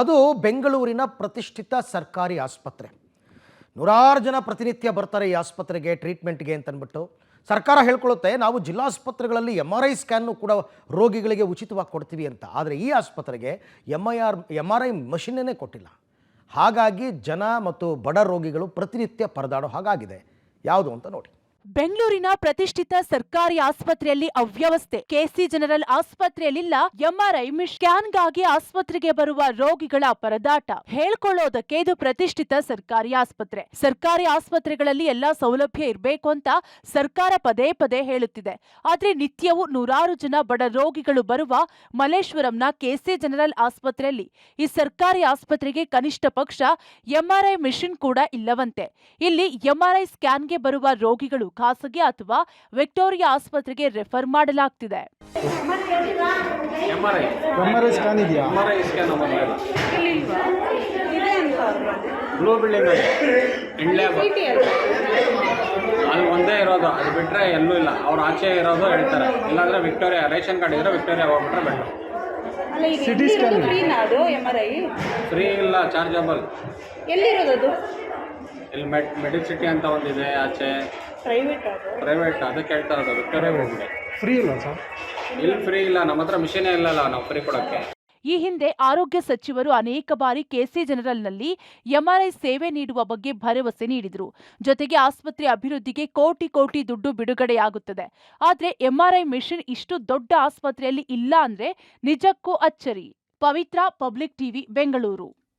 ಅದು ಬೆಂಗಳೂರಿನ ಪ್ರತಿಷ್ಠಿತ ಸರ್ಕಾರಿ ಆಸ್ಪತ್ರೆ. ನೂರಾರು ಜನ ಪ್ರತಿನಿತ್ಯ ಬರ್ತಾರೆ ಈ ಆಸ್ಪತ್ರೆಗೆ ಟ್ರೀಟ್ಮೆಂಟ್ಗೆ ಅಂತಂದ್ಬಿಟ್ಟು. ಸರ್ಕಾರ ಹೇಳ್ಕೊಳ್ಳುತ್ತೆ ನಾವು ಜಿಲ್ಲಾಸ್ಪತ್ರೆಗಳಲ್ಲಿ MRI ಸ್ಕ್ಯಾನ್ನು ಕೂಡ ರೋಗಿಗಳಿಗೆ ಉಚಿತವಾಗಿ ಕೊಡ್ತೀವಿ ಅಂತ. ಆದರೆ ಈ ಆಸ್ಪತ್ರೆಗೆ MRI ಮಷಿನ್ನೇ ಕೊಟ್ಟಿಲ್ಲ. ಹಾಗಾಗಿ ಜನ ಮತ್ತು ಬಡ ರೋಗಿಗಳು ಪ್ರತಿನಿತ್ಯ ಪರದಾಡೋ ಹಾಗಾಗಿದೆ. ಯಾವುದು ಅಂತ ನೋಡಿ. ಬೆಂಗಳೂರಿನ ಪ್ರತಿಷ್ಠಿತ ಸರ್ಕಾರಿ ಆಸ್ಪತ್ರೆಯಲ್ಲಿ ಅವ್ಯವಸ್ಥೆ. ಕೆಸಿ ಜನರಲ್ ಆಸ್ಪತ್ರೆಯಲ್ಲಿಲ್ಲ MRI ಸ್ಕ್ಯಾನ್ಗಾಗಿ ಆಸ್ಪತ್ರೆಗೆ ಬರುವ ರೋಗಿಗಳ ಪರದಾಟ. ಹೇಳ್ಕೊಳ್ಳೋದಕ್ಕೆ ಇದು ಪ್ರತಿಷ್ಠಿತ ಸರ್ಕಾರಿ ಆಸ್ಪತ್ರೆ. ಸರ್ಕಾರಿ ಆಸ್ಪತ್ರೆಗಳಲ್ಲಿ ಎಲ್ಲಾ ಸೌಲಭ್ಯ ಇರಬೇಕು ಅಂತ ಸರ್ಕಾರ ಪದೇ ಪದೇ ಹೇಳುತ್ತಿದೆ. ಆದ್ರೆ ನಿತ್ಯವೂ ನೂರಾರು ಜನ ಬಡ ರೋಗಿಗಳು ಬರುವ ಮಲ್ಲೇಶ್ವರಂನ ಕೆಸಿ ಜನರಲ್ ಆಸ್ಪತ್ರೆಯಲ್ಲಿ ಈ ಸರ್ಕಾರಿ ಆಸ್ಪತ್ರೆಗೆ ಕನಿಷ್ಠ ಪಕ್ಷ MRI ಮಿಷನ್ ಕೂಡ ಇಲ್ಲವಂತೆ. ಇಲ್ಲಿ MRI ಸ್ಕ್ಯಾನ್ಗೆ ಬರುವ ರೋಗಿಗಳು ಖಾಸಗಿ ಅಥವಾ ವಿಕ್ಟೋರಿಯಾ ಆಸ್ಪತ್ರೆಗೆ ರೆಫರ್ ಮಾಡಲಾಗ್ತಿದೆ. MRI ಸ್ಕ್ಯಾನ್ ಇದೆಯಾ? MRI ಸ್ಕ್ಯಾನ್ ಬ್ಲೂ ಬಿಲ್ಡಿಂಗ್ ಅದು ಒಂದೇ ಇರೋದು, ಅದು ಬಿಟ್ಟರೆ ಎಲ್ಲೂ ಇಲ್ಲ. ಅವ್ರು ಆಚೆ ಇರೋದು ಹೇಳ್ತಾರೆ, ಇಲ್ಲಾಂದರೆ ವಿಕ್ಟೋರಿಯಾ ರೇಷನ್ ಕಾರ್ಡ್ ಇದ್ರೆ ವಿಕ್ಟೋರಿಯಾ ಹೋಗ್ಬಿಟ್ರೆ better. CT scan MRI free ಇಲ್ಲ, ಚಾರ್ಜಬಲ್. ಎಲ್ಲಿರೋದು? ಇಲ್ಲಿ ಮೆಡಿಸಿಟಿ ಅಂತ ಒಂದಿದೆ ಆಚೆ, ಪ್ರೈವೇಟ್ ಅದಕ್ಕೆ ಹೇಳ್ತಾ ಇರೋದು. ವಿಕ್ಟೋರಿಯಾ ಹೋಗ್ಬಿಡಿ. ಫ್ರೀ ಇಲ್ಲ ಸರ್? ಇಲ್ಲಿ ಫ್ರೀ ಇಲ್ಲ, ನಮ್ಮ ಹತ್ರ ಮಿಷನೇ ಇಲ್ಲಲ್ಲ ನಾವು ಫ್ರೀ ಕೊಡೋಕ್ಕೆ. ಈ ಹಿಂದೆ ಆರೋಗ್ಯ ಸಚಿವರು ಅನೇಕ ಬಾರಿ ಕೆಸಿ ಜನರಲ್ನಲ್ಲಿ MRI ಸೇವೆ ನೀಡುವ ಬಗ್ಗೆ ಭರವಸೆ ನೀಡಿದ್ರು. ಜೊತೆಗೆ ಆಸ್ಪತ್ರೆ ಅಭಿವೃದ್ಧಿಗೆ ಕೋಟಿ ಕೋಟಿ ದುಡ್ಡು ಬಿಡುಗಡೆಯಾಗುತ್ತದೆ. ಆದ್ರೆ MRI ಮಿಷನ್ ಇಷ್ಟು ದೊಡ್ಡ ಆಸ್ಪತ್ರೆಯಲ್ಲಿ ಇಲ್ಲ ಅಂದ್ರೆ ನಿಜಕ್ಕೂ ಅಚ್ಚರಿ. ಪವಿತ್ರ, ಪಬ್ಲಿಕ್ ಟಿವಿ, ಬೆಂಗಳೂರು.